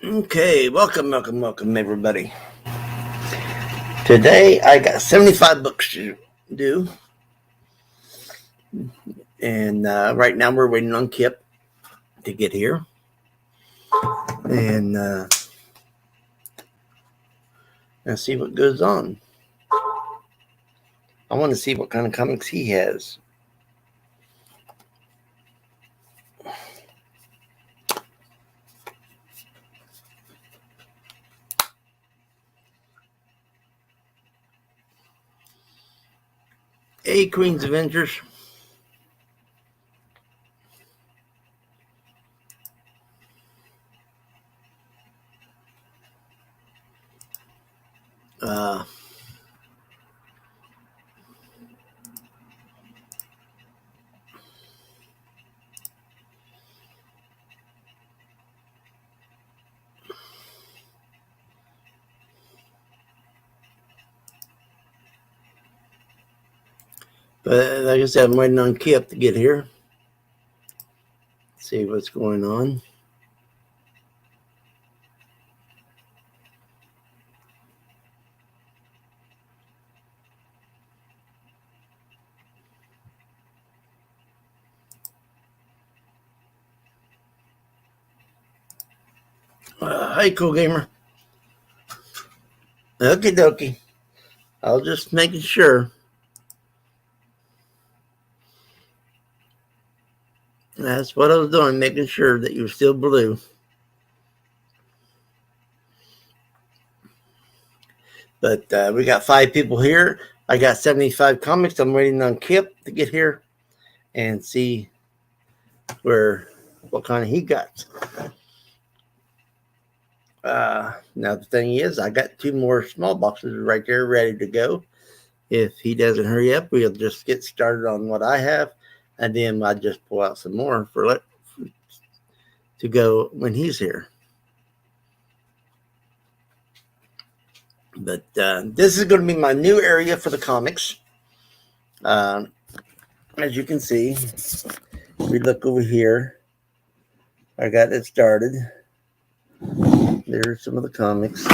Okay, welcome, everybody. Today I got 75 books to do, and right now we're waiting on Kip to get here, and let's see what goes on. I want to see what kind of comics he has. Hey, Queen's Avengers. Uh, but like I said, I'm waiting on Kip to get here. See what's going on. Hi, Cool Gamer. Okie dokie. I was just making sure. That's what I was doing, making sure that you were still blue. But we got 5 people here. I got 75 comics. I'm waiting on Kip to get here and see what kind of he got. Now the thing is, I got 2 more small boxes right there ready to go. If he doesn't hurry up, we'll just get started on what I have, and then I just pull out some more to go when he's here. But this is going to be my new area for the comics. As you can see, we look over here. I got it started. There's some of the comics.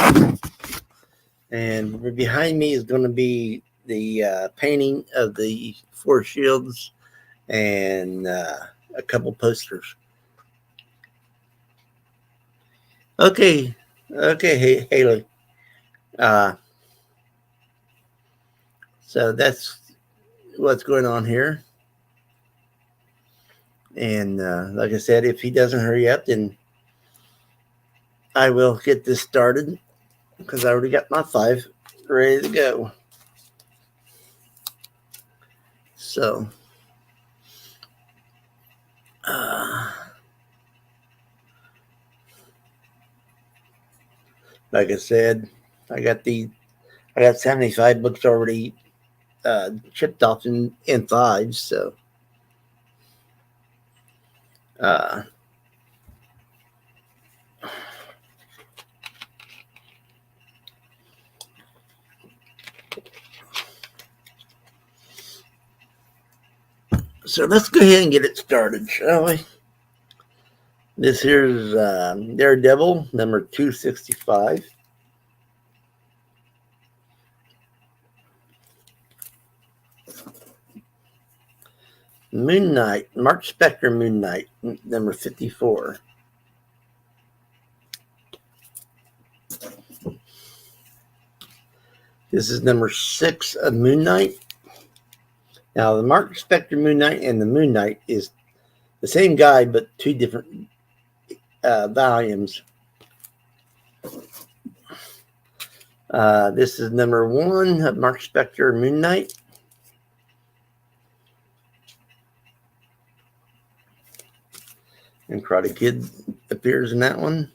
And behind me is going to be the painting of the 4 shields and a couple posters. Okay, Haley. So that's what's going on here. And like I said, if he doesn't hurry up, then I will get this started because I already got my 5 ready to go. So, like I said, I got 75 books already chipped off in 5s. So, so let's go ahead and get it started, shall we? This here's Daredevil, number 265. Moon Knight, Mark Spector Moon Knight, number 54. This is number 6 of Moon Knight. Now, the Mark Spector Moon Knight and the Moon Knight is the same guy, but 2 different volumes. This is number 1 of Mark Spector Moon Knight. And Karate Kid appears in that one.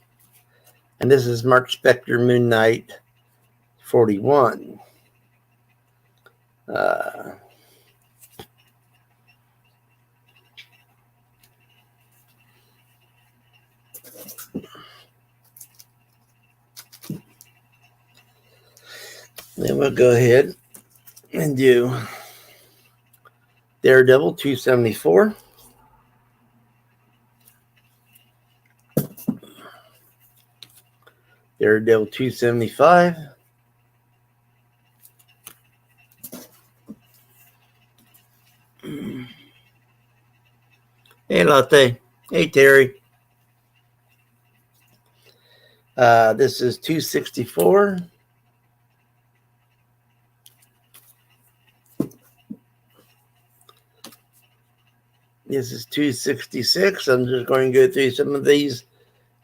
And this is Mark Spector Moon Knight 41. Then we'll go ahead and do Daredevil 274. Daredevil 275. Hey, Latte. Hey, Terry. This is 264. This is 266. I'm just going to go through some of these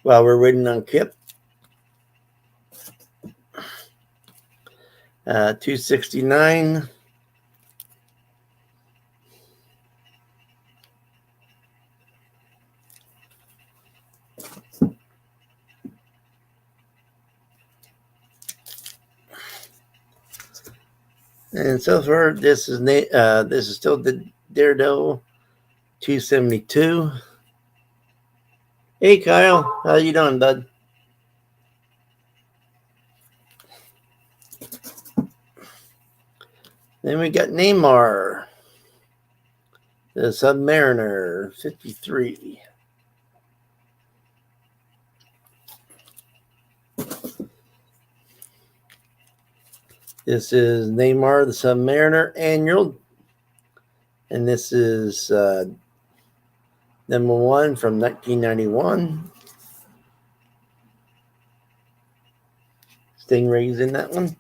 while we're waiting on Kip. 269. And so far, this is still the Daredevil 272. Hey, Kyle, how you doing, bud? Then we got Namor, the Submariner 53. This is Namor, the Submariner Annual. And this is number 1 from 1991. Stingray's in that one.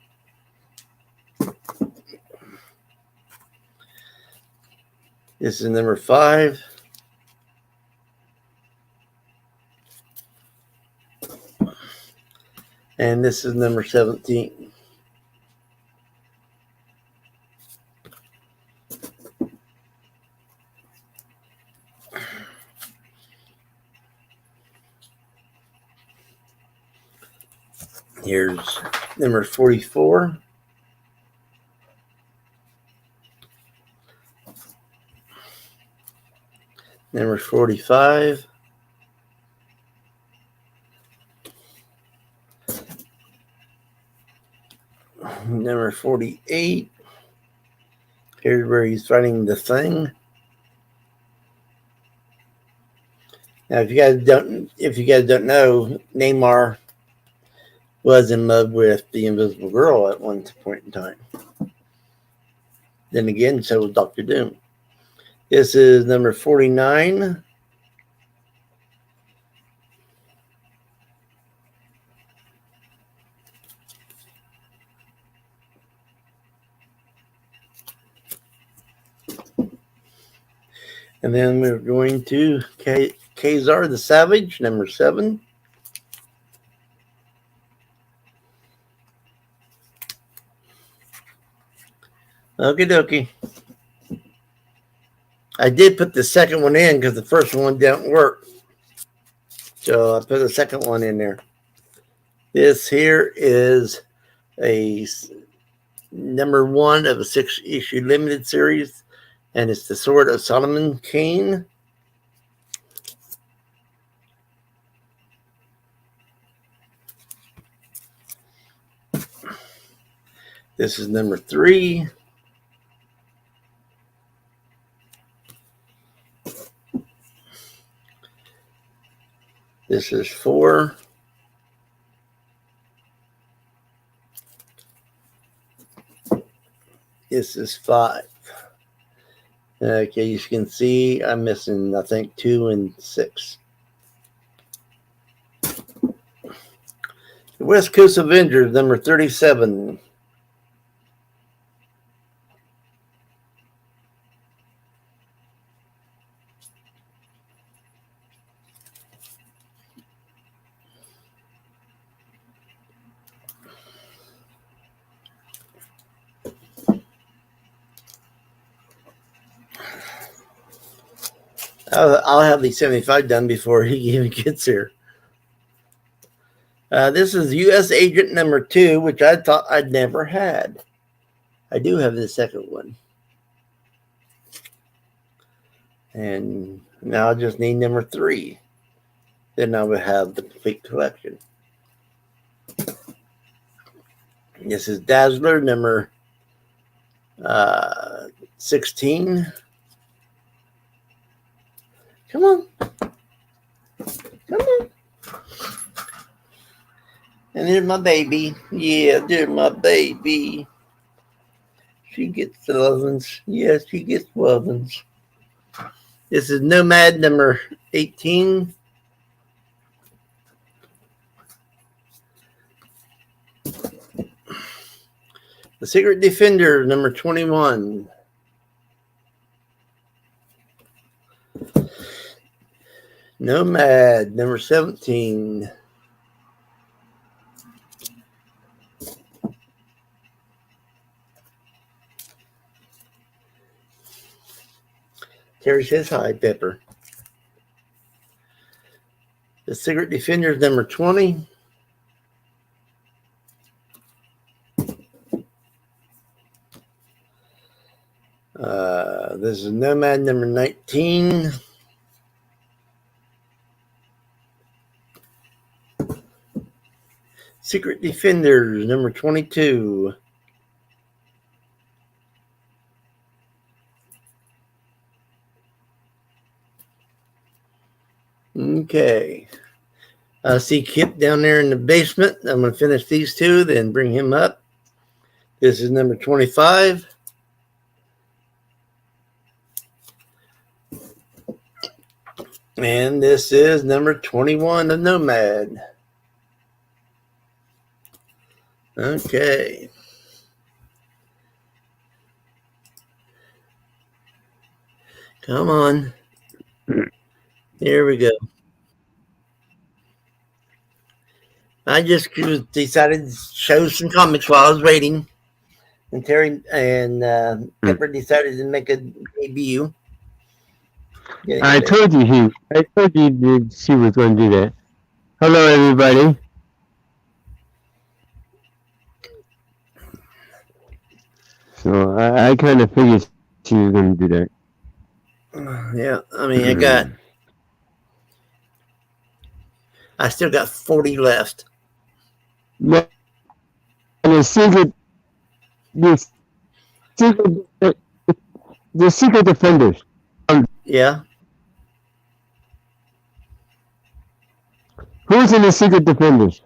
This is number 5. And this is number 17. Here's number 44. Number 45. Number 48. Here's where he's fighting the Thing. Now, if you guys don't know, Namor was in love with the Invisible Girl at one point in time. Then again, so was Dr. Doom. This is number 49. And then we're going to Kazar the Savage, number 7. Okie dokie. I did put the second one in because the first one didn't work. So I put the second one in there. This here is a number 1 of a 6-issue limited series. And it's the Sword of Solomon Kane. This is number 3. This is 4. This is 5. Okay, you can see I'm missing, I think, 2 and 6. The West Coast Avengers, number 37. I'll have the 75 done before he even gets here. This is U.S. Agent number 2, which I thought I'd never had. I do have the second one. And now I just need number 3. Then I will have the complete collection. This is Dazzler number 16. Come on. Come on. And there's my baby. Yeah, there's my baby. She gets the lovin's. Yes, she gets lovin's. This is Nomad number 18. The Secret Defender number 21. Nomad number 17. Terry says hi, Pepper. The Secret Defenders number 20. This is Nomad number 19. Secret Defenders number 22. Okay. I see Kip down there in the basement. I'm going to finish these two, then bring him up. This is number 25. And this is number 21 of Nomad. Okay. Come on. Here we go. I just decided to show some comics while I was waiting. And Terry and Pepper decided to make a debut. I told you that she was going to do that. Hello, everybody. So I kind of figured she was going to do that. Yeah, I mean, I still got 40 left. Yeah, and the Secret Defenders. Yeah. Who's in the Secret Defenders?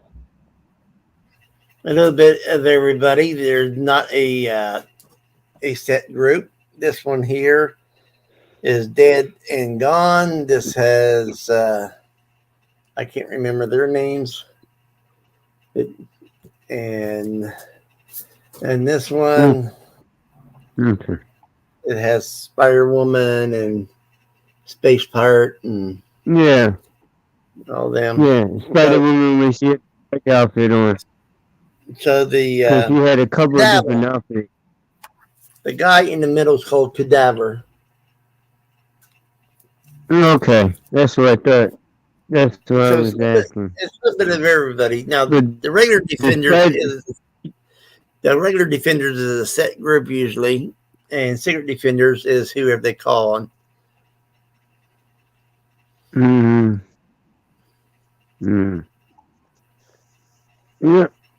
A little bit of everybody. There's not a set group. This one here is Dead and Gone. This has I can't remember their names. And this one, okay. It has Spider Woman and Space Pirate and all them. Yeah, Spider Woman when she had the outfit on. So the she had a couple of different outfits. The guy in the middle is called Cadaver. Okay, that's what I thought. That's what I was asking. It's a little bit of everybody. Now the regular Defenders is a set group usually, and Secret Defenders is whoever they call on. Yeah.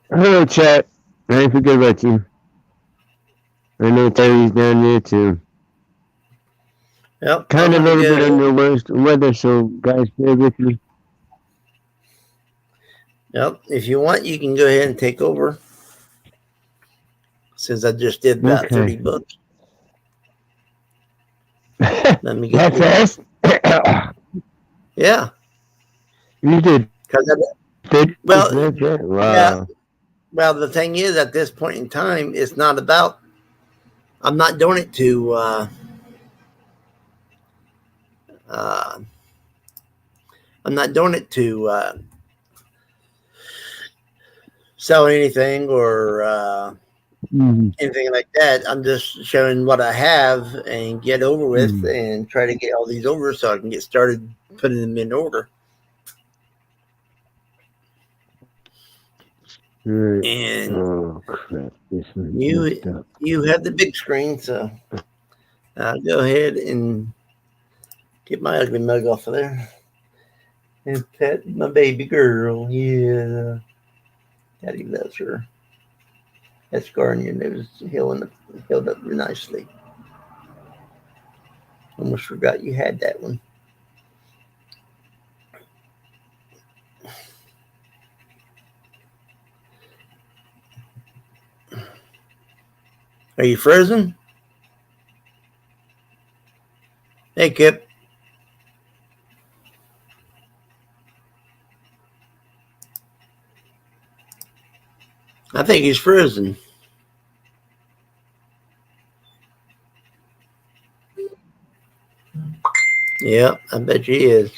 Hello, chat. I didn't forget about you. I know Terry's down there too. Yep. Kind of a little bit under worst weather, so guys, bear with me. Yep. If you want, you can go ahead and take over. Since I just did about 30 books. Let me get that fast. Yeah. You did. Well, wow. Yeah. Well, the thing is, at this point in time, it's not about. I'm not doing it to. I'm not doing it to sell anything or anything like that. I'm just showing what I have and get over with and try to get all these over so I can get started putting them in order. And crap. you have the big screen, so I'll go ahead and get my ugly mug off of there and pet my baby girl. Yeah, Daddy loves her. That scar on your nose healed up nicely. Almost forgot you had that one. Are you frozen? Hey, Kip. I think he's frozen. Yeah, I bet you he is.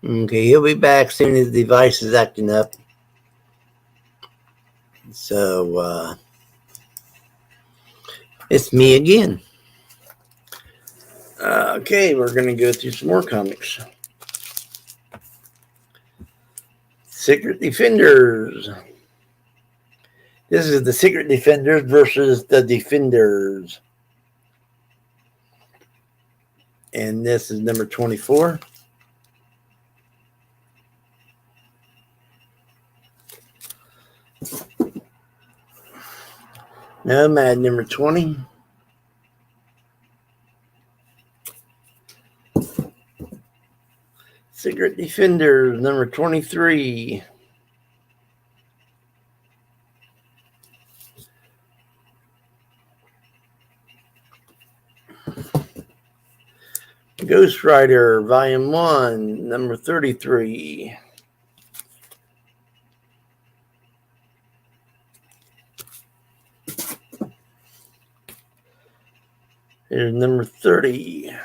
Okay, he'll be back soon as the device is acting up. So, it's me again. Okay, we're going to go through some more comics. Secret Defenders. This is the Secret Defenders versus the Defenders. And this is number 24. Nomad number 20. Secret Defenders number 23. Ghost Rider Volume 1 number 33. Here's number 30.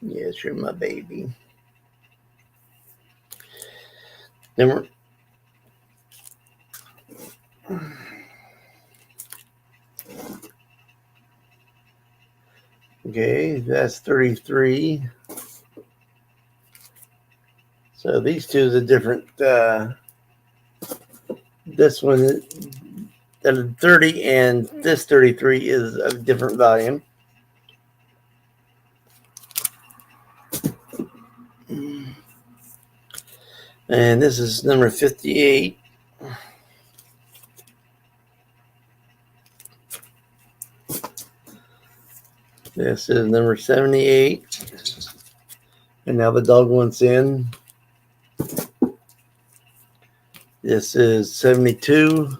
Yes, you're my baby. Okay, that's 33. So these two is a different, this one, that 30 and this 33 is a different volume. And this is number 58. This is number 78. And now the dog one's in. This is 72.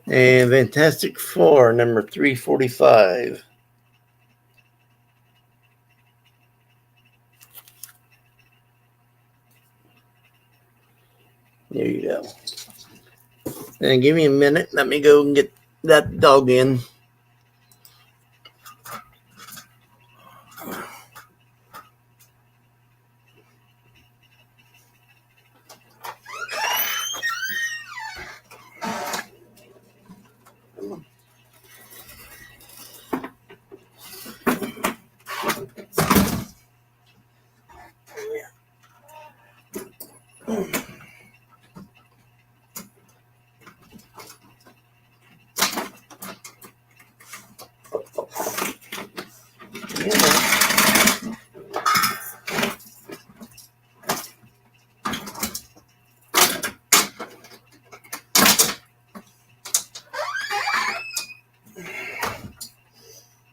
And Fantastic Four, number 345. There you go. And give me a minute. Let me go and get that dog in.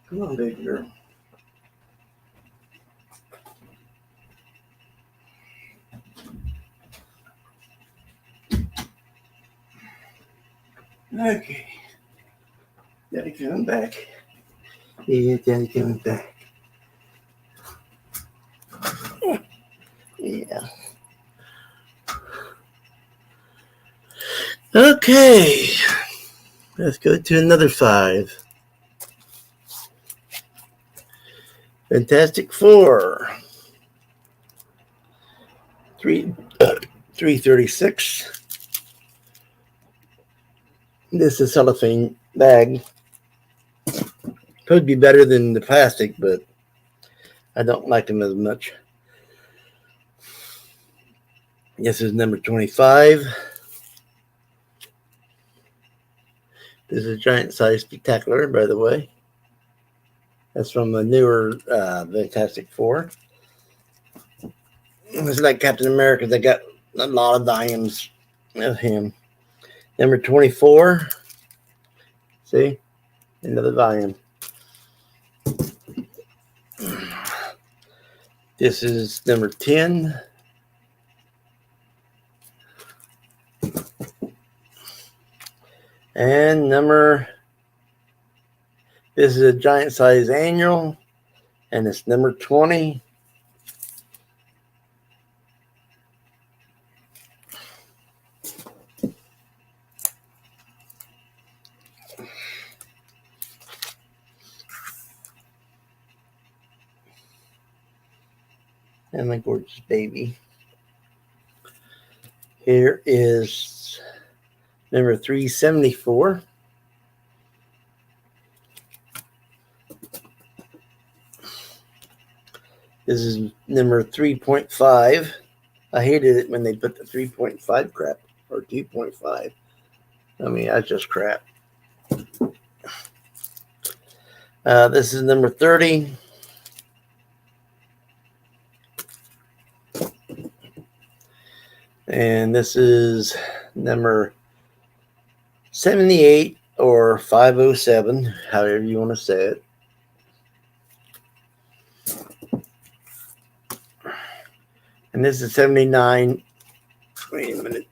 Come on, baby girl. Okay. Daddy coming back. Yeah, Daddy coming back. Yeah. Okay. Let's go to another 5. Fantastic Four. 336. This is cellophane bag. Could be better than the plastic, but I don't like them as much. This is number 25. This is a giant size spectacular, by the way. That's from the newer Fantastic Four. It's like Captain America. They got a lot of volumes of him. Number 24. See? Another volume. This is number 10. And this is a giant size annual, and it's number 20. And my gorgeous baby. Here is number 374. This is number 3.5. I hated it when they put the 3.5 crap or 2.5. I mean, that's just crap. This is number 30. And this is number 78 or 507, however you want to say it. And this is 79. Wait a minute.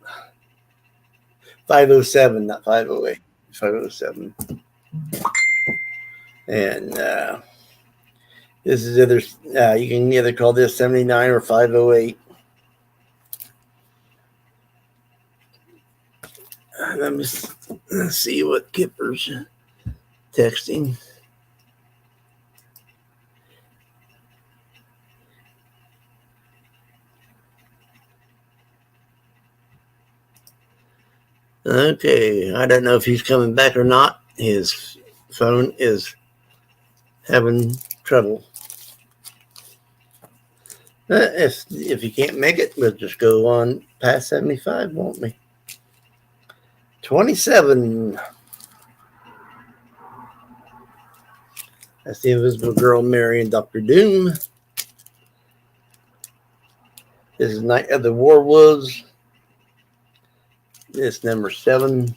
507, not 508. 507. And this is either, you can either call this 79 or 508. Let's see what Kipper's texting. Okay, I don't know if he's coming back or not. His phone is having trouble. If you can't make it, we'll just go on past 75, won't we? 27. That's the Invisible Girl marrying Dr. Doom. This is Night of the Warwolves. This number 7.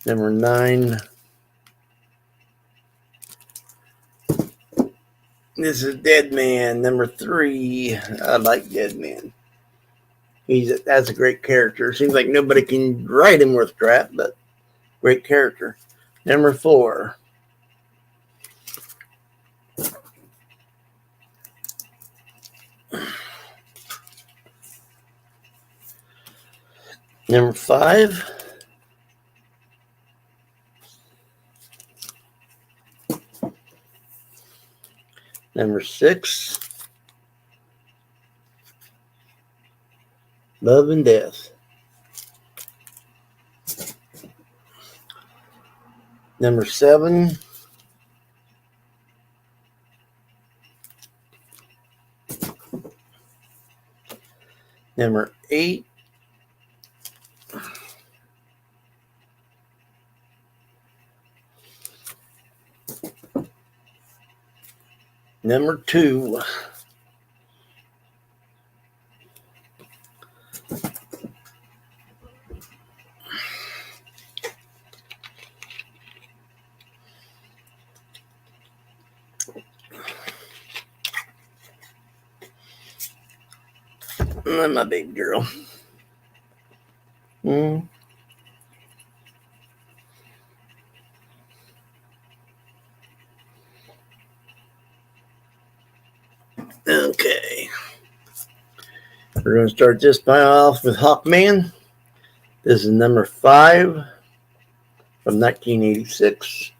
Number 9. This is Dead Man, number 3. I like Dead Man. That's a great character. Seems like nobody can write him worth crap, but great character. Number 4. Number 5. Number 6. Love and Death. Number 7. Number 8. Number 2. My big girl. Okay. We're going to start this pile off with Hawkman. This is number 5 from 1986.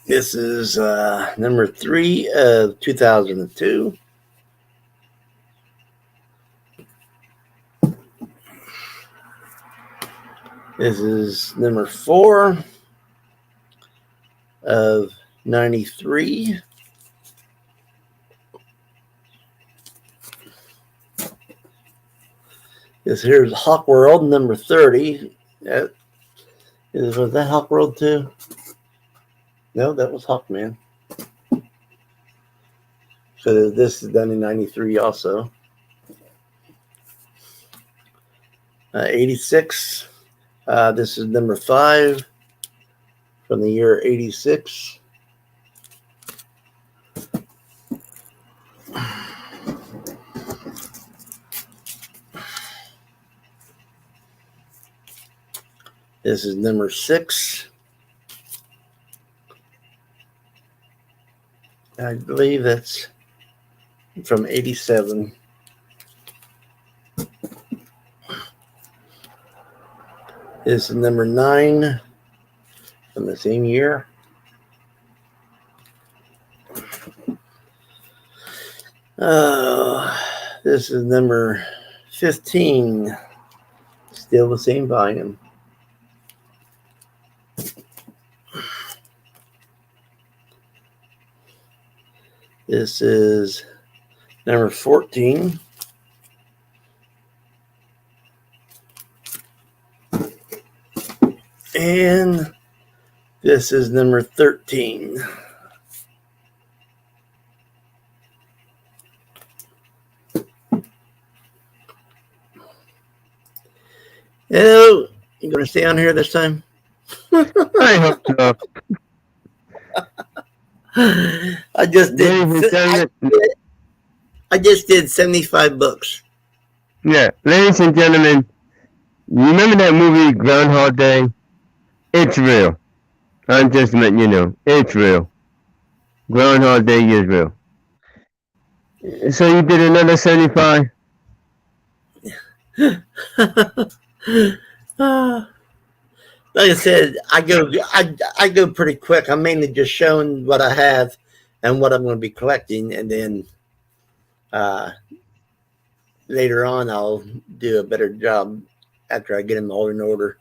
This is number 3 of 2002. This is number 4 of 93. This here's Hawk World, number 30. Was that Hawk World too? No, that was Hawkman. So this is done in 93 also. 86. This is number 5 from the year 86. This is number 6. I believe that's from 87. This is number 9 from the same year. This is number 15. Still the same volume. This is number 14. And this is number 13. Hello, you going to stay on here this time? I hope so. I just did. I just did 75 books. Yeah, ladies and gentlemen, remember that movie Groundhog Day? It's real. I'm just letting you know, it's real. Groundhog Day is real. So you did another 75? Like I said, I go pretty quick. I'm mainly just showing what I have and what I'm going to be collecting, and then later on I'll do a better job after I get them all in order.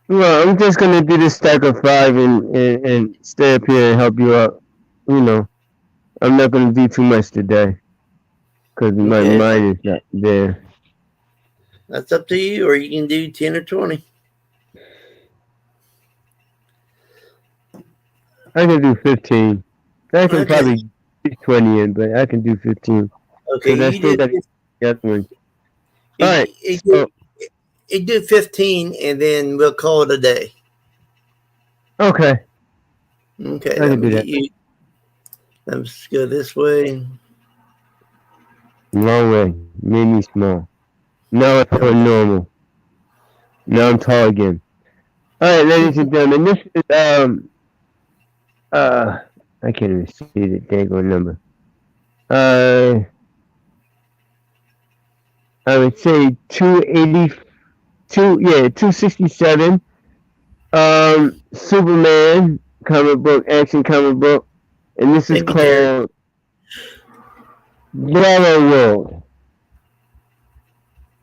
Well, I'm just gonna do this stack of 5 and stay up here and help you out. You know, I'm not gonna do too much today because my mind is not there. That's up to you, or you can do 10 or 20. I can do 15. I can probably do 20 in, but I can do 15. Okay, you did. One. All right. You do 15, and then we'll call it a day. Okay. Okay. I can do that. Let's go this way. Long way. Made me small. Now it's going normal. Now I'm tall again. All right, ladies and gentlemen, this is I can't even see the daggone number. I would say 267. Superman comic book, action comic book, and this is called Bizarro World.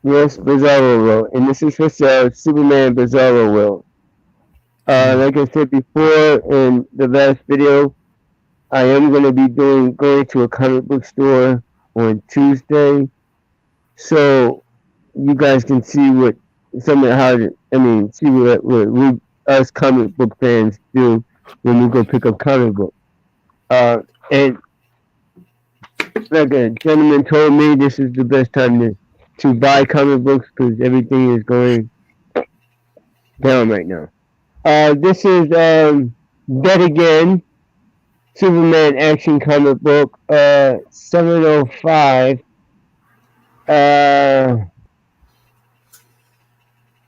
Yes, Bizarro World, and this is for sale. Superman Bizarro World. Like I said before in the last video, I am going to be going to a comic book store on Tuesday, so you guys can see what see what we us comic book fans do when we go pick up comic book. And like a gentleman told me, this is the best time to buy comic books because everything is going down right now. This is Dead Again, Superman action comic book, 705.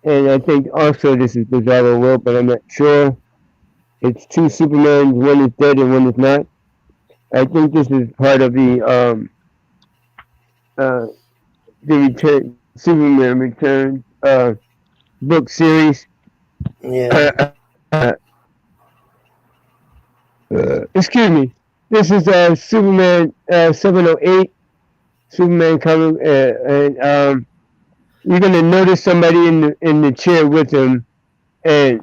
And I think also this is Bizarro World, but I'm not sure. It's 2 Supermans, one is dead and one is not. I think this is part of the Superman Return book series. Yeah. Excuse me. This is Superman 708. Superman coming, and you're gonna notice somebody in the chair with him, and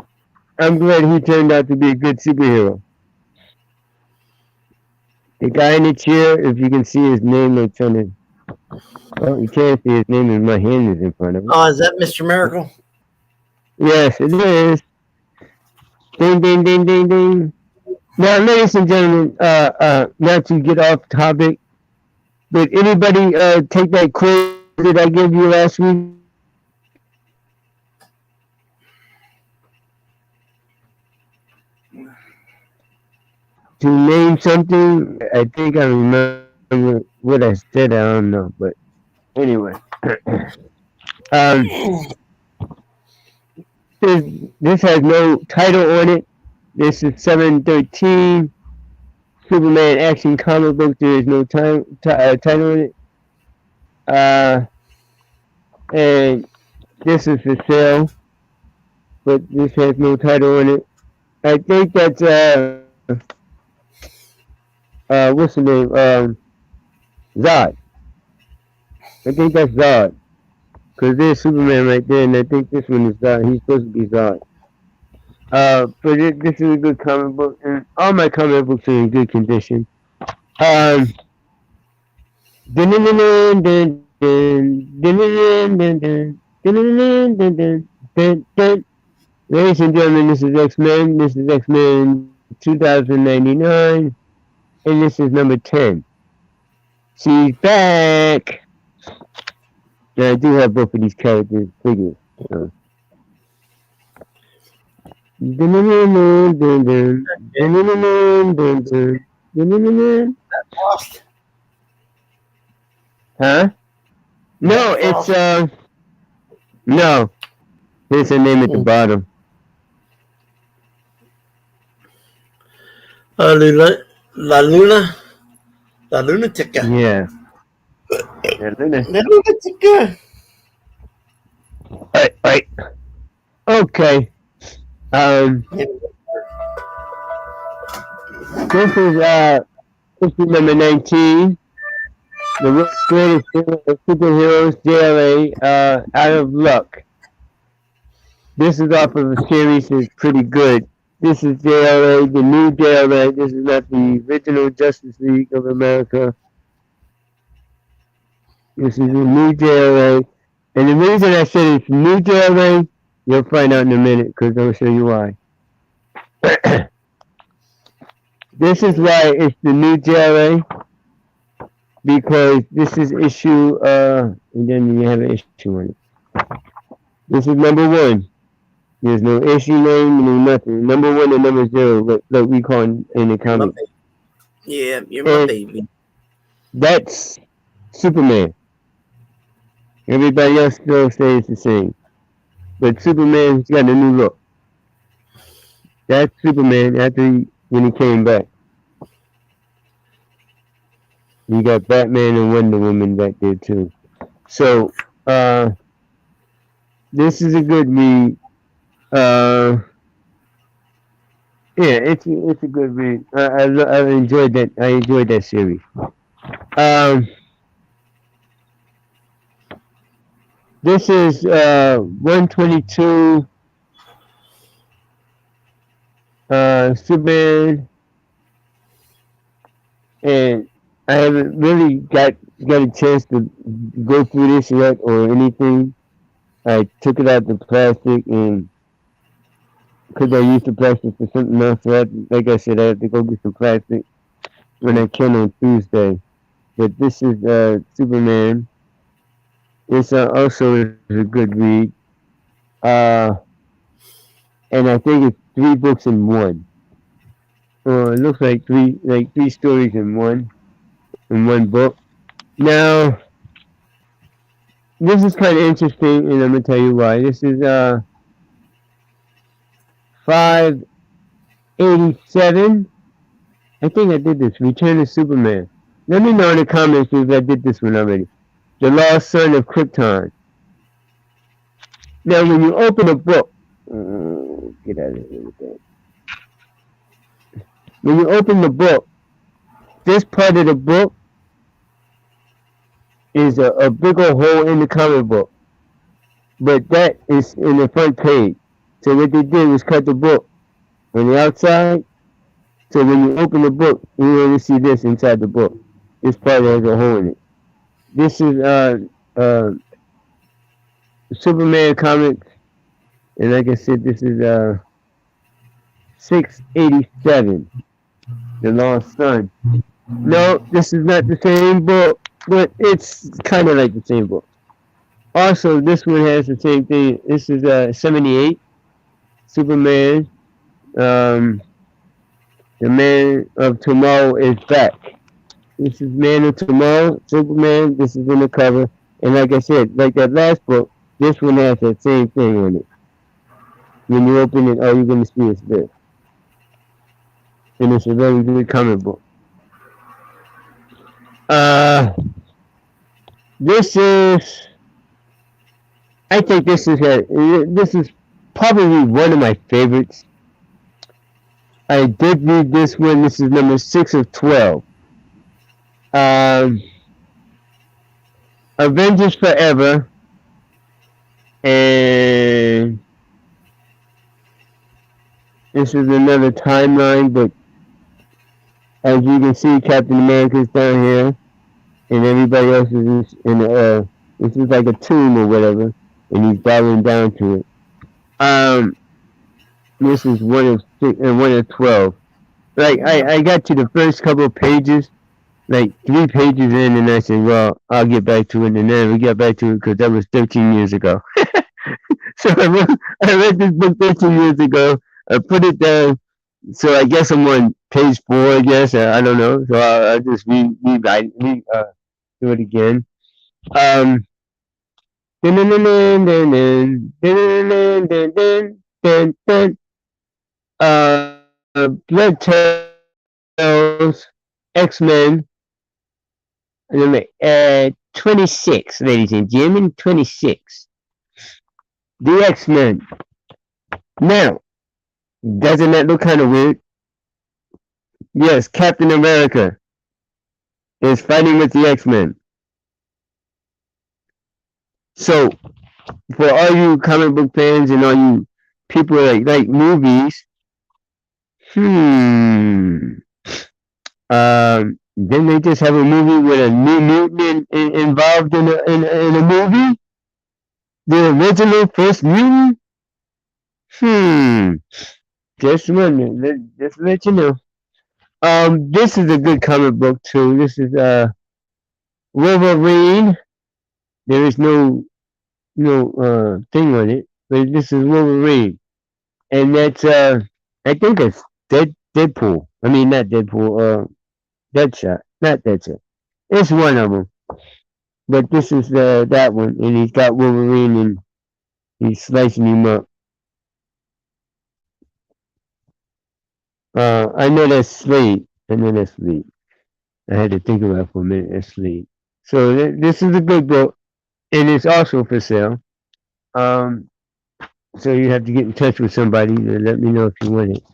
I'm glad he turned out to be a good superhero. The guy in the chair, if you can see his name, it's on it. Oh, you can't see his name, and my hand is in front of him. Oh, is that Mr. Miracle? Yes, it is. Ding, ding, ding, ding, ding. Now, ladies and gentlemen, not to get off topic, but anybody take that quiz that I gave you last week? To name something, I think I remember what I said. I don't know, but anyway, um, this has no title on it. This is 713 Superman Action Comic Book. There is no title on it. And this is for sale, but this has no title on it. I think that's what's the name? Zod. I think that's Zod. Because there's Superman right there, and I think this one is Zod. He's supposed to be Zod. But this is a good comic book, and all my comic books are in good condition. Dun, dun, dun, dun, dun, dun, dun, dun, dun, dun, dun, dun, dun, dun, dun. Ladies and gentlemen, this is X-Men. This is X-Men 2099, and this is number 10. She's back! Now, I do have both of these characters figures. So. Lost. Huh? No, it's no. There's a name at the bottom. La Lunatica. Yeah. La Lunatica. Right. Okay. This is number 19. The greatest superheroes, JLA, Out of Luck. This is off of a series that's pretty good. This is JLA, the new JLA. This is not the original Justice League of America. This is the new JLA. And the reason I said it's new JLA, you'll find out in a minute, because I'll show you why. This is why it's the new JLA, because this is issue, and then you have an issue on it. This is number 1. There's no issue name, no nothing. Number 1 and number 0, like we call in the comic. Yeah, you're my baby. That's Superman. Everybody else still stays the same. But Superman's got a new look. That's Superman when he came back. You got Batman and Wonder Woman back there too. So, this is a good read. Yeah, it's a good read. I enjoyed that. I enjoyed that series. This is 122 Superman, and I haven't really got a chance to go through this yet or anything. I took it out the plastic, and because I used the plastic for something else, so like I said, I have to go get some plastic when I can on Tuesday. But this is Superman. It's also a good read. And I think it's 3 books in one. It looks like three stories in one book. Now, this is kind of interesting, and I'm gonna tell you why. This is 587. I think I did this. Return of Superman. Let me know in the comments if I did this one already. The Lost Son of Krypton. Now, when you open a book, get out of here with that. When you open the book, this part of the book is a big old hole in the comic book. But that is in the front page. So what they did was cut the book on the outside. So when you open the book, you only see this inside the book. This part has a hole in it. This is Superman comics, and like I said, this is 687, The Lost Son. No, this is not the same book, but it's kind of like the same book. Also, this one has the same thing. This is 78, Superman. Um, the Man of Tomorrow is back. This is Man of Tomorrow, Superman. This is in the cover. And like I said, like that last book, this one has that same thing on it. When you open it, all you're going to see is this. And it's a very good comic book. This is, I think this is probably one of my favorites. I did read this one. This is number 6 of 12. Avengers Forever. And this is another timeline, but as you can see, Captain America's down here, and everybody else is in this is like a tomb or whatever, and he's bowing down to it. This is one of 12. Like I got to the first couple of pages, like 3 pages in, and I said, "Well, I'll get back to it," and then we got back to it because that was 13 years ago. So I read this book 13 years ago. I put it down. So I guess I'm on page 4. I guess I don't know. So I'll just do it again. Blood Tales, X-Men, 26, ladies and gentlemen, 26. The X-Men. Now, doesn't that look kind of weird? Yes, Captain America is fighting with the X-Men. So, for all you comic book fans and all you people that like movies, then they just have a movie with a new mutant involved in a movie? The original first mutant? Just wondering. Just let you know. This is a good comic book too. This is Wolverine. There is no thing on it, but this is Wolverine, and that's I think it's Deadpool. I mean, not Deadpool. Deadshot, not Deadshot. It's one of them, but this is that one, and he's got Wolverine and he's slicing him up. I know that's Slade. I had to think about it for a minute. That's Slade. So this is a good book, and it's also for sale. So you have to get in touch with somebody to let me know if you want it.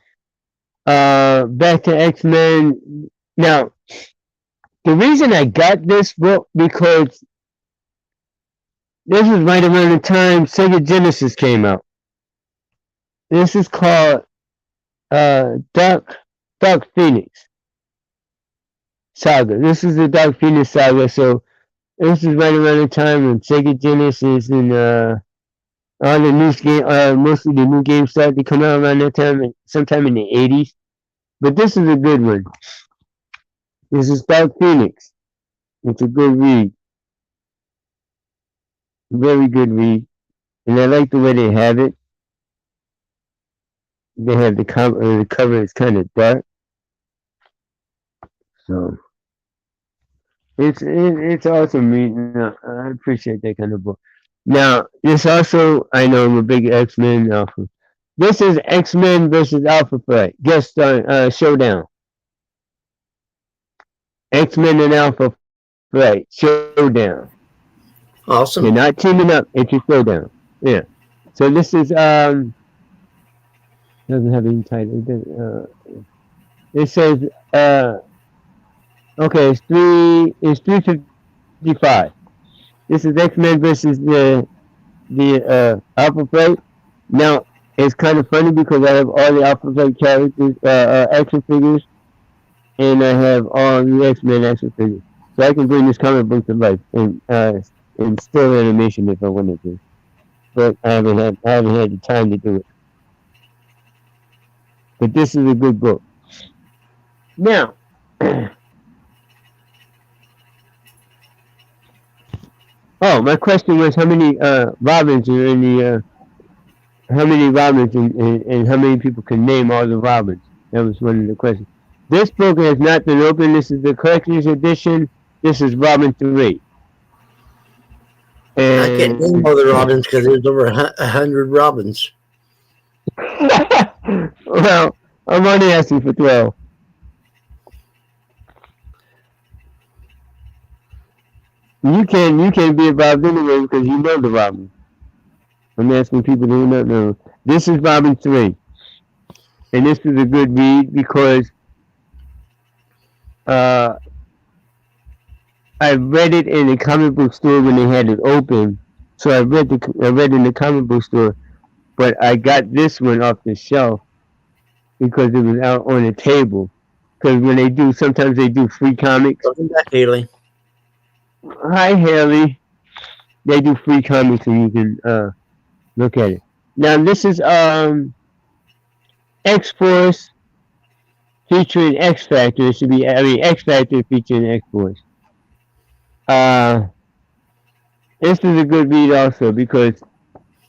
Back to X-Men. Now, the reason I got this book because this was right around the time Sega Genesis came out. This is called Dark Phoenix Saga. This is the Dark Phoenix Saga. So this is right around the time when Sega Genesis and all the new game, mostly the new games started to come out around that time, sometime in the 80s. But this is a good one. This is Dark Phoenix. It's a good read. Very good read. And I like the way they have it. They have the cover is kind of dark. So it's awesome reading. I appreciate that kind of book. Now, this also, I know I'm a big X-Men Alpha. This is X-Men versus Alpha Flight. Guest star showdown. X-Men and Alpha Flight showdown. Awesome. You're not teaming up, it's a showdown. Yeah. So this is doesn't have any title. It says okay, it's 355. This is X-Men versus the Alpha Flight. Now, it's kind of funny because I have all the Alpha Flight characters, action figures, and I have all the X-Men action figures. So I can bring this comic book to life and still animation if I wanted to. But I haven't had the time to do it. But this is a good book. Now, oh, my question was how many Robins are in the how many Robins and how many people can name all the Robins? That was one of the questions. This book has not been opened. This is the collector's edition. This is Robin 3. I can't name And all the Robins because there's over 100 Robins. well, I'm only asking for 12. You can't be involved anyway because you know the Robin. I'm asking people who don't know. This is Robin 3. And this is a good read because I read it in a comic book store when they had it open. So I read in the comic book store, but I got this one off the shelf because it was out on the table. Because when they do, sometimes they do free comics. Welcome back, Haley. Hi, Haley. They do free comics and you can look at it. Now this is X-Force featuring X Factor. It should be X Factor featuring X-Force. This is a good read also because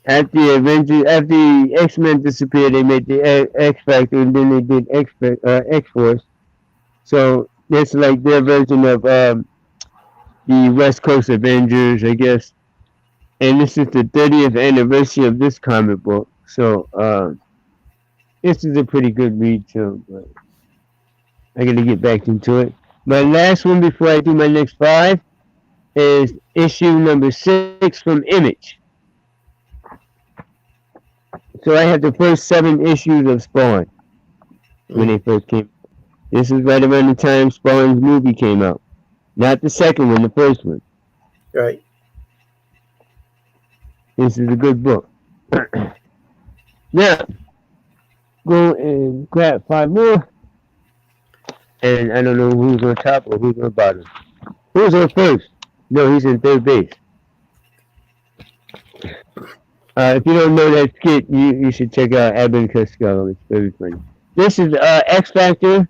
after the X-Men disappeared, they made the X Factor and then they did X-Force. So it's like their version of the West Coast Avengers, I guess. And this is the 30th anniversary of this comic book. So this is a pretty good read too. But I gotta get back into it. My last one before I do my next 5 is issue number 6 from Image. So I had the first 7 issues of Spawn when they first came. This is right around the time Spawn's movie came out. Not the second one, the first one. Right. This is a good book. Now, go and grab 5 more. And I don't know who's on top or who's on bottom. Who's on first? No, he's in third base. If you don't know that skit, you should check out Abbott and Costello. It's very funny. This is X Factor.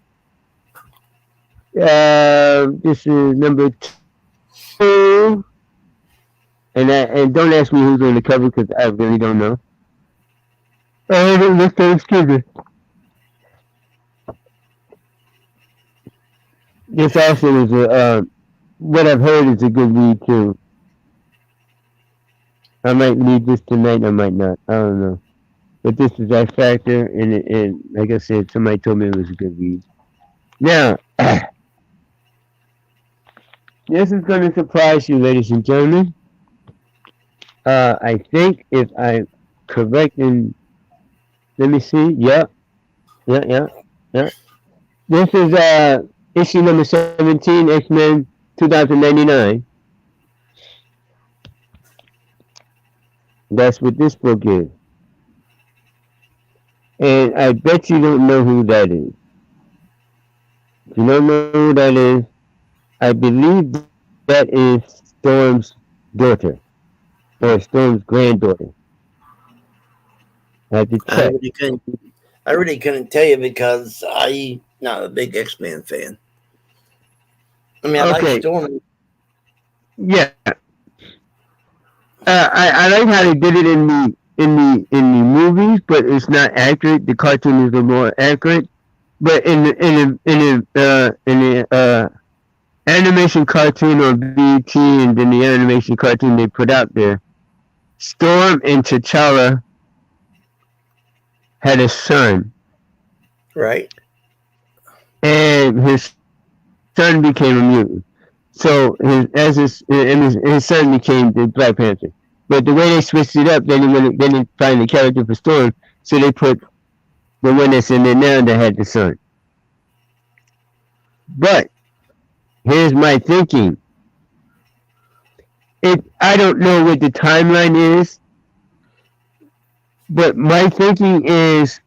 This is number 2. And don't ask me who's on the cover because I really don't know. Excuse me. This also is what I've heard is a good read too. I might read this tonight, I might not. I don't know. But this is X Factor, and like I said, somebody told me it was a good read. Now, this is going to surprise you, ladies and gentlemen. I think if I'm correct in, let me see. Yeah. This is issue number 17, X-Men 2099. That's what this book is. And I bet you don't know who that is. If you don't know who that is, I believe that is Storm's daughter. Or Storm's granddaughter. I had to check. I really couldn't tell you because I'm not a big X-Men fan. I mean, I like Storm. Yeah. I like how they did it in the movies, but it's not accurate. The cartoon is a more accurate. But in the animation cartoon on BT and then the animation cartoon they put out there, Storm and T'Challa had a son. Right. And his son became a mutant. So his son became the Black Panther. But the way they switched it up, then they find the character for Storm, so they put the one that's in there now that had the son. But here's my thinking. I don't know what the timeline is, but my thinking is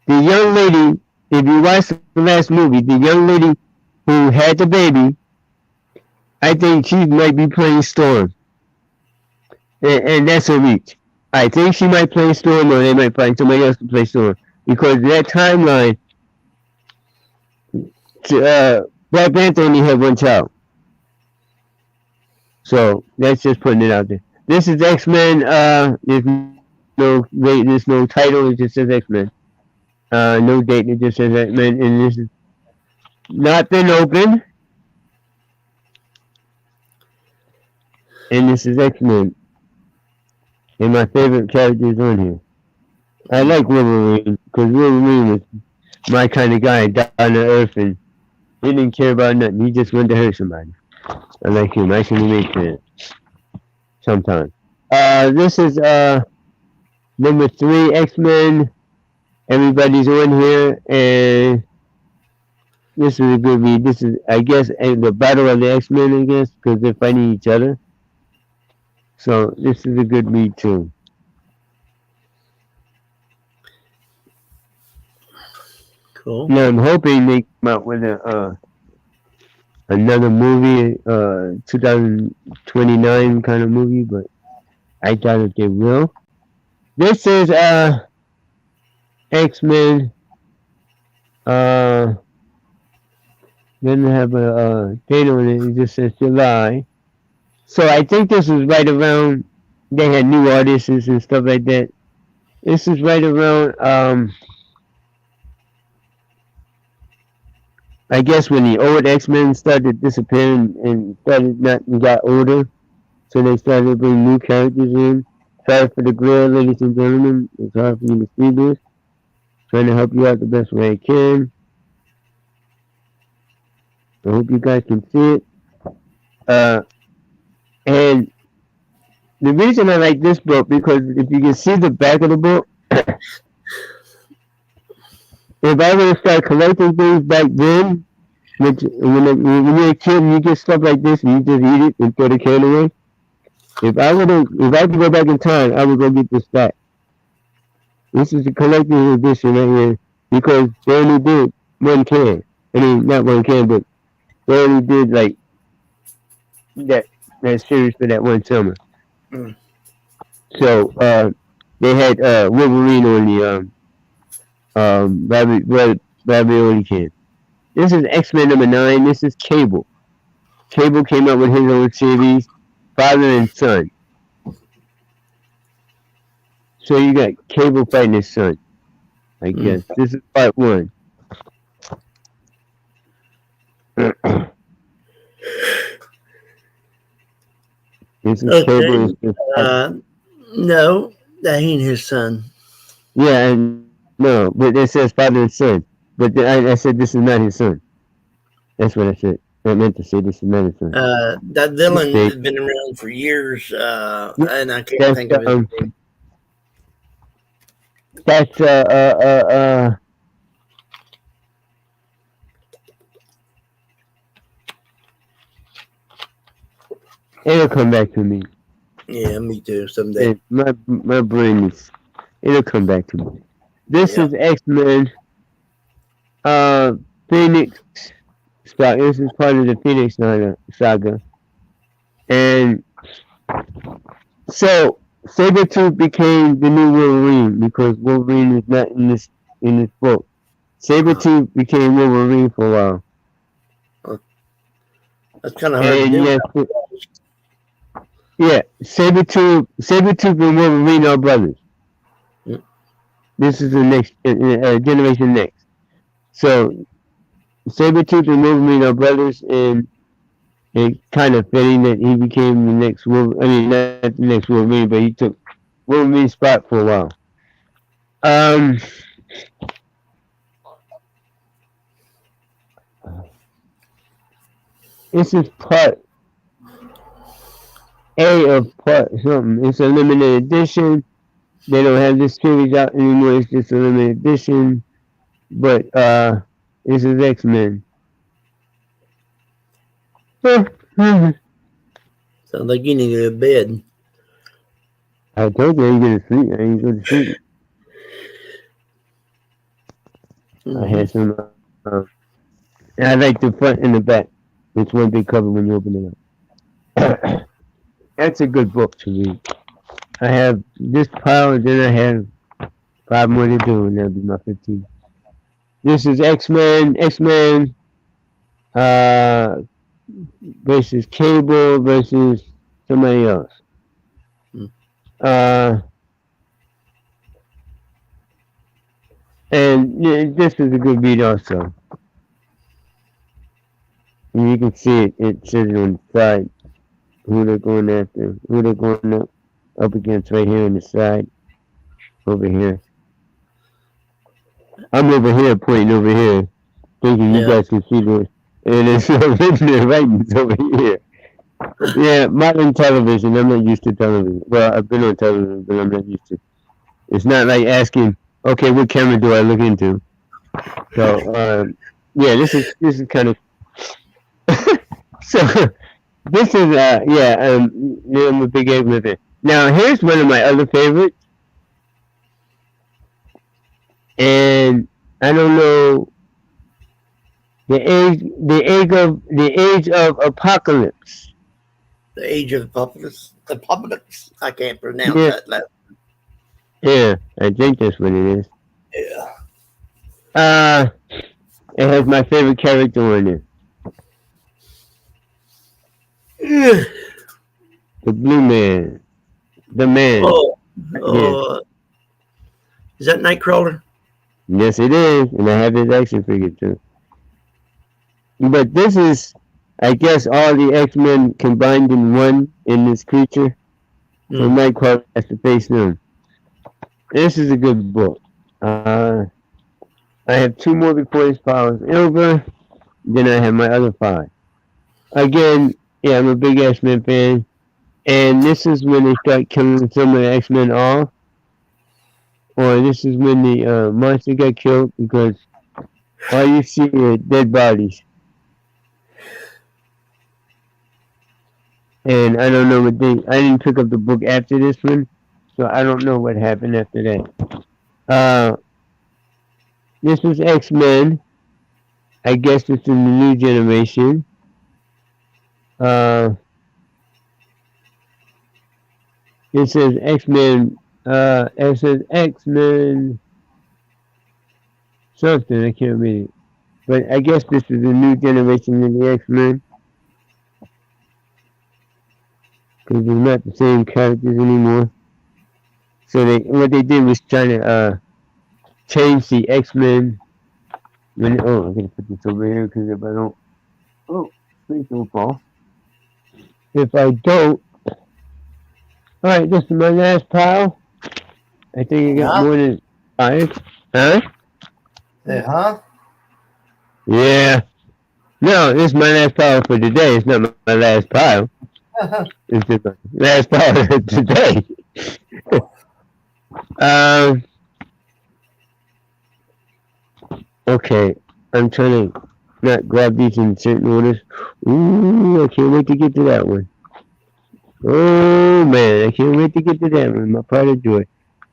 the young lady, if you watch the last movie, the young lady who had the baby, I think she might be playing Storm. And that's a reach. I think she might play Storm, or they might find somebody else to play Storm. because that timeline, Black Panther only had one child. So that's just putting it out there. This is X-Men. There's no title. It just says X-Men. No date. It just says X-Men, and this is not been open. And this is X-Men. And my favorite character is on here. I like Wolverine because Wolverine was my kind of guy, down to earth, and he didn't care about nothing. He just wanted to hurt somebody. I like him. I should make sense sometimes. This is number 3, X-Men. Everybody's on here, and this is a good read. This is, I guess, the battle of the X-Men, I guess, because they're fighting each other. So this is a good read too. Cool. Now I'm hoping they come out with another movie, 2029 kind of movie, but I doubt if they will. This is X-Men. Doesn't have a date on it. It just says July. So I think this was right around. They had new artists and stuff like that. This is right around. I guess when the old X-Men started disappearing and got older, so they started to bring new characters in. Sorry for the glare, ladies and gentlemen. It's hard for me to see this. Trying to help you out the best way I can. I hope you guys can see it. And the reason I like this book, because if you can see the back of the book, if I were to start collecting things back then, when you're a kid and you get stuff like this and you just eat it and throw the can away, if I could go back in time, I would go get this back. This is a collector's edition right here, because they only did one can. I mean, not one can, but they only did like that series for that one summer. Mm. So they had Wolverine on the Ravioli can. This is X-Men number 9. This is Cable. Cable came out with his own series, Father and Son. So you got Cable fighting his son, I guess. This is part 1. This is Okay. Cable. No, that ain't his son. Yeah, no, but it says father and son. But I said this is not his son. That's what I said. I meant to say this is not his son. That villain has been around for years, and I can't think of his name. That's it'll come back to me. Yeah, me too. Someday. My brain is. It'll come back to me. This is X-Men. Phoenix. This is part of the Phoenix saga. And so Sabretooth became the new Wolverine because Wolverine is not in this book. Sabretooth became Wolverine for a while. That's kind of hard to do. Yeah, Sabretooth and Wolverine are brothers. Yep. This is the next generation next. So Sabretooth and Wolverine are brothers, and it kind of fitting that he became the next Wolverine. I mean, not the next Wolverine, but he took Wolverine's spot for a while. This is part A of part something. It's a limited edition. They don't have this series out anymore. It's just a limited edition. But this is X-Men. Sounds like you need to go to bed. I told you I ain't going to sleep. I ain't going to sleep. I had some. I like the front and the back. It's one big cover when you open it up. That's a good book to read. I have this pile, and then I have 5 more to do, and that'll be my 15. This is X-Men versus Cable versus somebody else. And this is a good beat also. And you can see it. It says it on the side who they're going after, who they're going up against right here on the side. Over here. I'm over here pointing over here, thinking you guys can see this. And it's written there writings over here. Yeah, modern television. I'm not used to television. Well, I've been on television, but I'm not used to. It's not like asking, okay, what camera do I look into? So, yeah, this is kind of. So, this is I'm a big X-Men fan. Now, here's one of my other favorites, and I don't know the age of Apocalypse. The Age of Apocalypse. I can't pronounce that last. Yeah, I think that's what it is. Yeah. It has my favorite character on it. The Blue Man. The Man. Oh. Is that Nightcrawler? Yes, it is. And I have his action figure too. But this is, I guess, all the X-Men combined in one in this creature. So Nightcrawler has to face them. This is a good book. I have 2 more before this pile is over. Then I have my other 5. Again, yeah, I'm a big X-Men fan. And this is when they start killing some of the X-Men off. Or this is when the monster got killed, because all you see are dead bodies. And I don't know what I didn't pick up the book after this one, so I don't know what happened after that. This was X-Men. I guess it's in the new generation. It says X-Men. It says X-Men something. I can't read it. But I guess this is a new generation of the X-Men. Because they're not the same characters anymore. So what they did was trying to change the X-Men. I'm gonna put this over here because if I don't, please don't fall. If I don't, all right, this is my last pile. I think I got more than 5. Huh? Huh? Yeah. No, this is my last pile for today. It's not my last pile. It's just my last pile for today. Okay, I'm trying to not grab these in certain orders. Ooh, I can't wait to get to that one. Oh man, I can't wait to get to that one. I'll probably do it.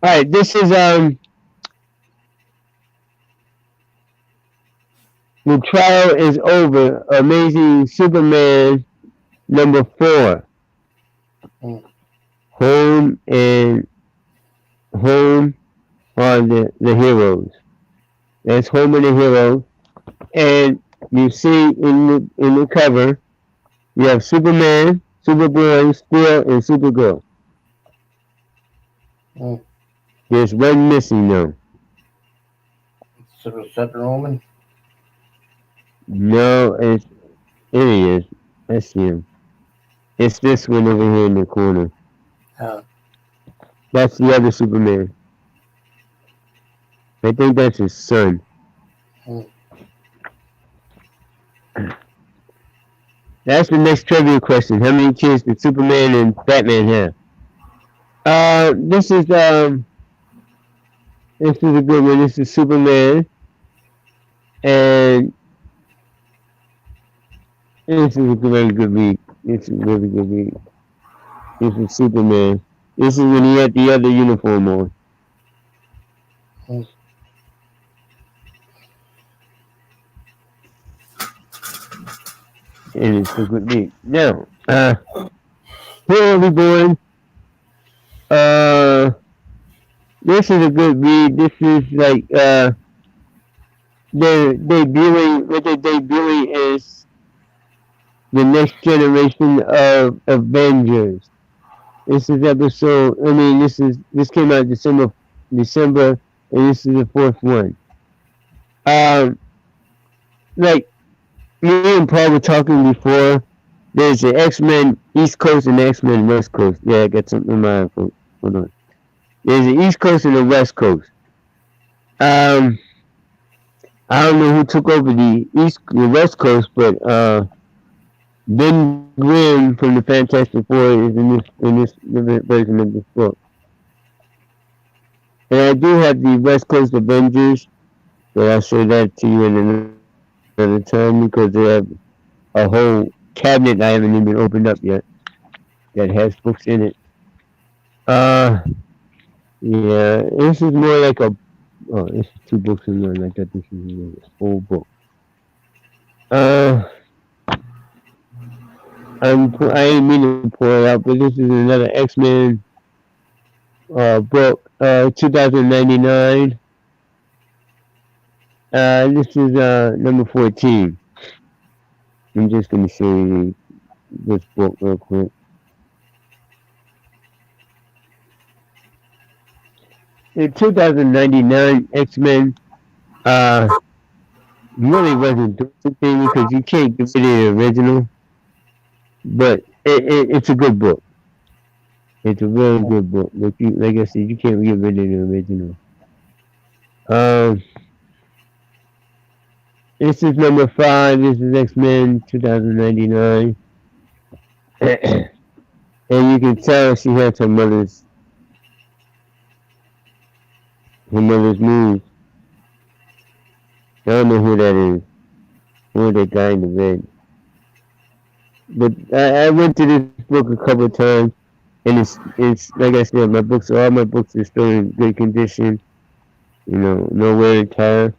Alright, this is The Trial is Over. Amazing Superman number 4. Home are the heroes. That's Home and the Heroes. And you see in the cover, you have Superman, Superboy, Steel, and Supergirl. There's one missing though. Super Woman? No, it is. I see him. It's this one over here in the corner. That's the other Superman. I think that's his son. That's the next trivia question. How many kids did Superman and Batman have? This is a good one. This is Superman, and this is a very good read. It's a really good read. This is Superman. This is when he had the other uniform on. And it's a good read. Now, here are we going. This is a good read. This is like they're debuting. What they're debuting is the next generation of Avengers. This is episode. I mean, this came out December, and this is the fourth one. Um, like me and Paul were talking before. There's the X-Men East Coast and the X-Men West Coast. Yeah, I got something in mind. Hold on. There's the East Coast and the West Coast. I don't know who took over the West Coast, but Ben Grimm from the Fantastic Four is in this version of this book. And I do have the West Coast Avengers, but I'll show that to you in another time because they have a whole cabinet I haven't even opened up yet that has books in it. Yeah, this is more like a. Oh, this is two books in one. I thought this was a whole book. I ain't meaning to pour it out, but this is another X-Men book, 2099. This is number 14. I'm just gonna show you this book real quick. In 2099, X-Men really wasn't doing anything because you can't get rid of the original, but it's a good book. It's a really good book. Like I said, you can't get rid of the original. This is number 5. This is X-Men 2099. And you can tell she has her mother's moves. I don't know who that is. Who that guy in the red. But I went to this book a couple of times, and it's like I said, all my books are still in good condition. You know, no wear and tear.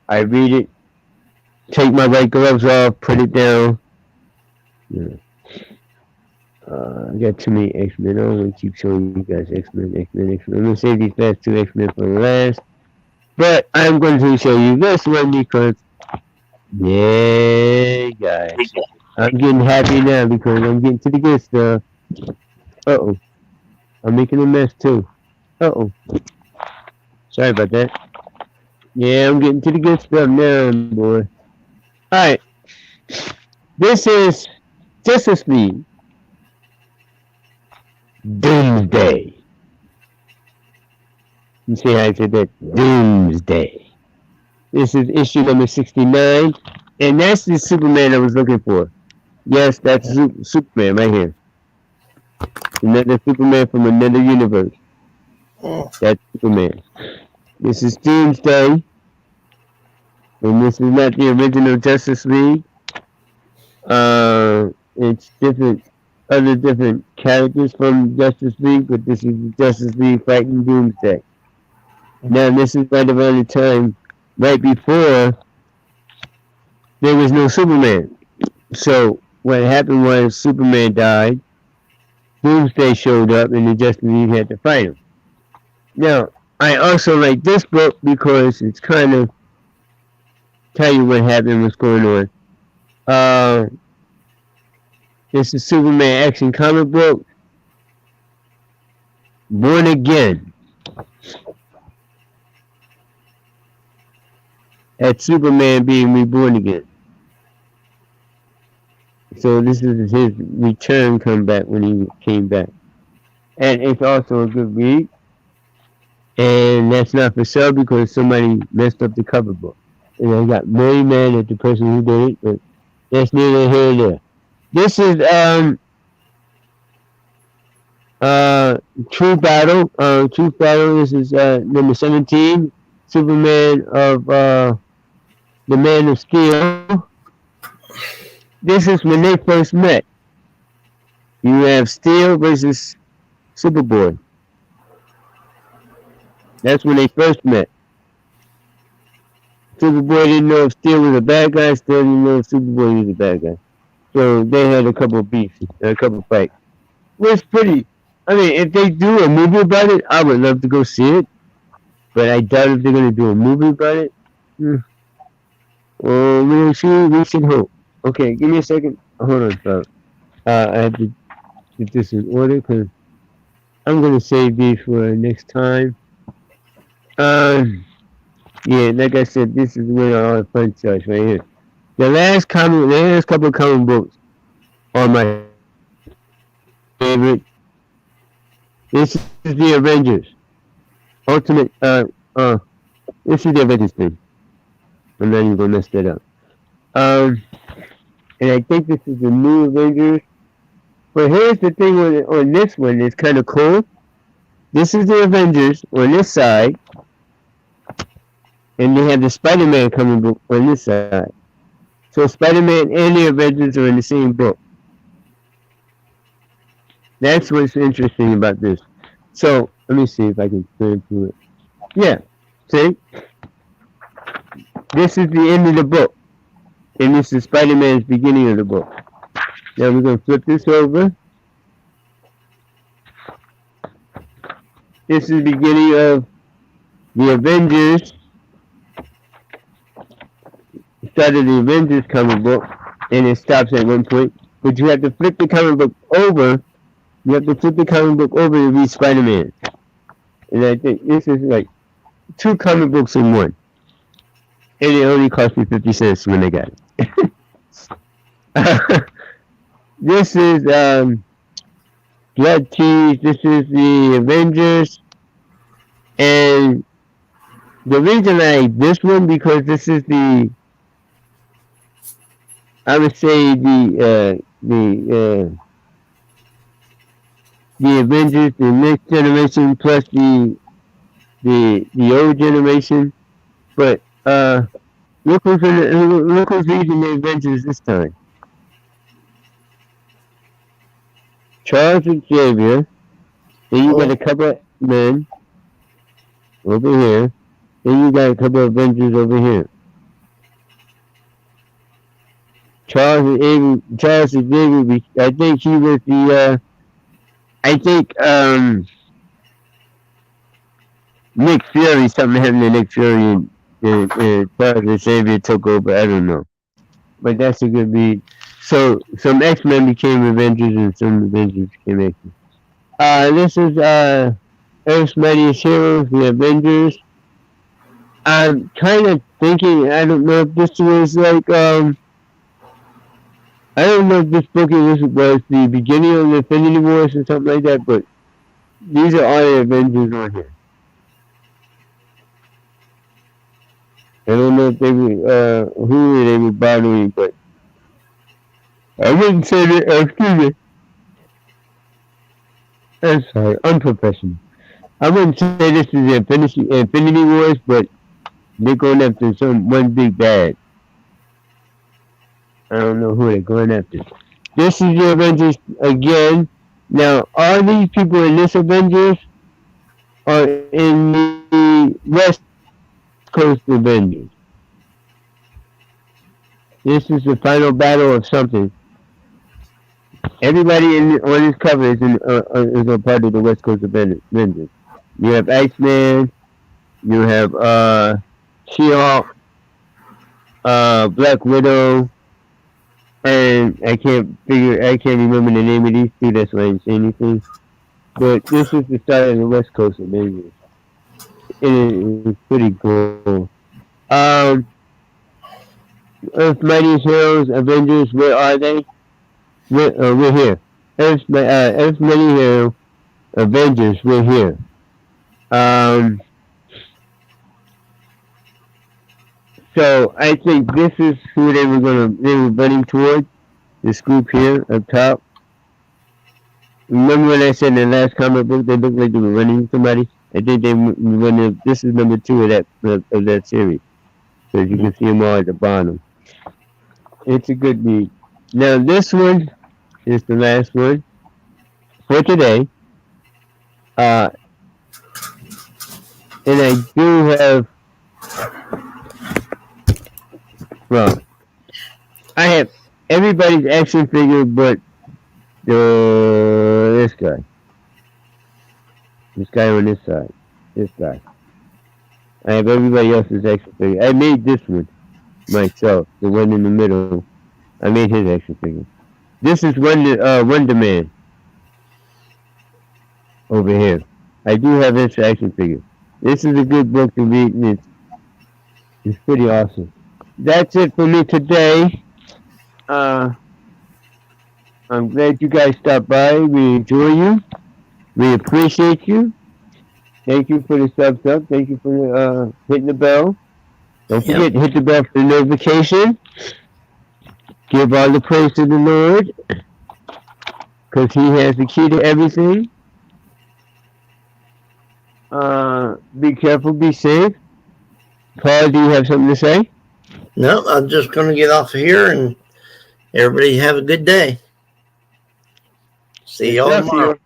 I read it, take my white gloves off, put it down. Yeah. I got too many X-Men. I don't want to keep showing you guys X-Men. I'm going to save these last 2 X-Men for last. But I'm going to show you this one because, yeah, guys. I'm getting happy now because I'm getting to the good stuff. Uh-oh. I'm making a mess too. Uh-oh. Sorry about that. Yeah, I'm getting to the good stuff now, boy. Alright. This is Justice League. Doomsday. You see how I said that? Doomsday. This is issue number 69. And that's the Superman I was looking for. Yes, that's Superman right here. Another Superman from another universe. That's Superman. This is Doomsday. And this is not the original Justice League. It's other different characters from Justice League, but this is Justice League fighting Doomsday. Now, this is right around the time, right before there was no Superman. So, what happened was Superman died, Doomsday showed up, and the Justice League had to fight him. Now, I also like this book because it's kind of tell you what happened, what's going on. This is Superman Action comic book. Born Again. That's Superman being reborn again. So this is his return comeback when he came back. And it's also a good read. And that's not for sale because somebody messed up the cover book. And I got very mad at the person who did it, but that's neither here nor there. This is True Battle. True Battle. This is number 17. Superman of the Man of Steel. This is when they first met. You have Steel versus Superboy. That's when they first met. Superboy didn't know if Steel was a bad guy. Steel didn't know if Superboy was a bad guy. So they had a couple of beefs, a couple of fights. It was pretty. I mean, if they do a movie about it, I would love to go see it. but I doubt if they're gonna do a movie about it. Well, we should hope. Okay, give me a second. Hold on, fellas. I have to get this in order because I'm gonna save these for next time. Um, yeah, like I said, this is where all the fun starts right here. The last couple of comic books are my favorite. This is the Avengers Ultimate. This is the Avengers thing. I'm not even gonna mess that up. And I think this is the new Avengers. But here's the thing on this one. It's kind of cool. This is the Avengers on this side, and they have the Spider-Man comic book on this side. So Spider-Man and the Avengers are in the same book. That's what's interesting about this. So let me see if I can turn to it. Yeah, see? This is the end of the book. And this is Spider-Man's beginning of the book. Now we're going to flip this over. This is the beginning of the Avengers. Start of the Avengers comic book. And it stops at one point. But you have to flip the comic book over. You have to flip the comic book over to read Spider-Man. And I think this is like 2 comic books in one. And it only cost me 50 cents when I got it. This is Blood Tees. This is the Avengers. And the reason I like this one because this is I would say the Avengers, the next generation plus the old generation. But look who's reading the Avengers this time. Charles Xavier. Then you got a couple of men over here. Then you got a couple of Avengers over here. Charles Xavier. I think he was the. Nick Fury. Something happened to Nick Fury and Charles Xavier took over. I don't know, but that's a good read. So some X-Men became Avengers and some Avengers became X-Men. This is Earth's Mightiest Heroes, the Avengers. I'm kind of thinking, I don't know if this was like, I don't know if this book was the beginning of the Infinity Wars or something like that, but these are all the Avengers on here. I don't know if they were, who they were bothering, but I wouldn't say that, excuse me. I'm sorry, unprofessional. I wouldn't say this is the Infinity Wars, but they're going after one big bad. I don't know who they're going after. This is the Avengers again. Now, all these people in this Avengers are in the West Coast Avengers. This is the final battle of something. Everybody on this cover is a part of the West Coast Avengers. You have Iceman, you have She-Hulk, Black Widow, and I can't remember the name of these 2. That's why I didn't say anything. But this is the start of the West Coast Avengers. It's pretty cool. Earth's Mightiest Heroes, Avengers, where are they? We're here. Earth's Mighty Hero, Avengers, we're here. So I think this is who they were running toward. This group here up top. Remember when I said in the last comic book they looked like they were running somebody? I think this is number 2 of that series. So you can see them all at the bottom. It's a good read. Now this one is the last one for today. And I do have, well, I have everybody's action figure but this guy on this side. This guy. I have everybody else's action figure. I made this one myself, the one in the middle. I made his action figure. This is Wonder Man over here. I do have his action figure. This is a good book to read, and it's pretty awesome. That's it for me today. I'm glad you guys stopped by. We enjoy you. We appreciate you. Thank you for the subs up. Thank you for hitting the bell. Don't forget to hit the bell for the notification. Give all the praise to the Lord, because He has the key to everything. Be careful, be safe. Paul, do you have something to say? No, I'm just going to get off of here, and everybody have a good day. See y'all tomorrow.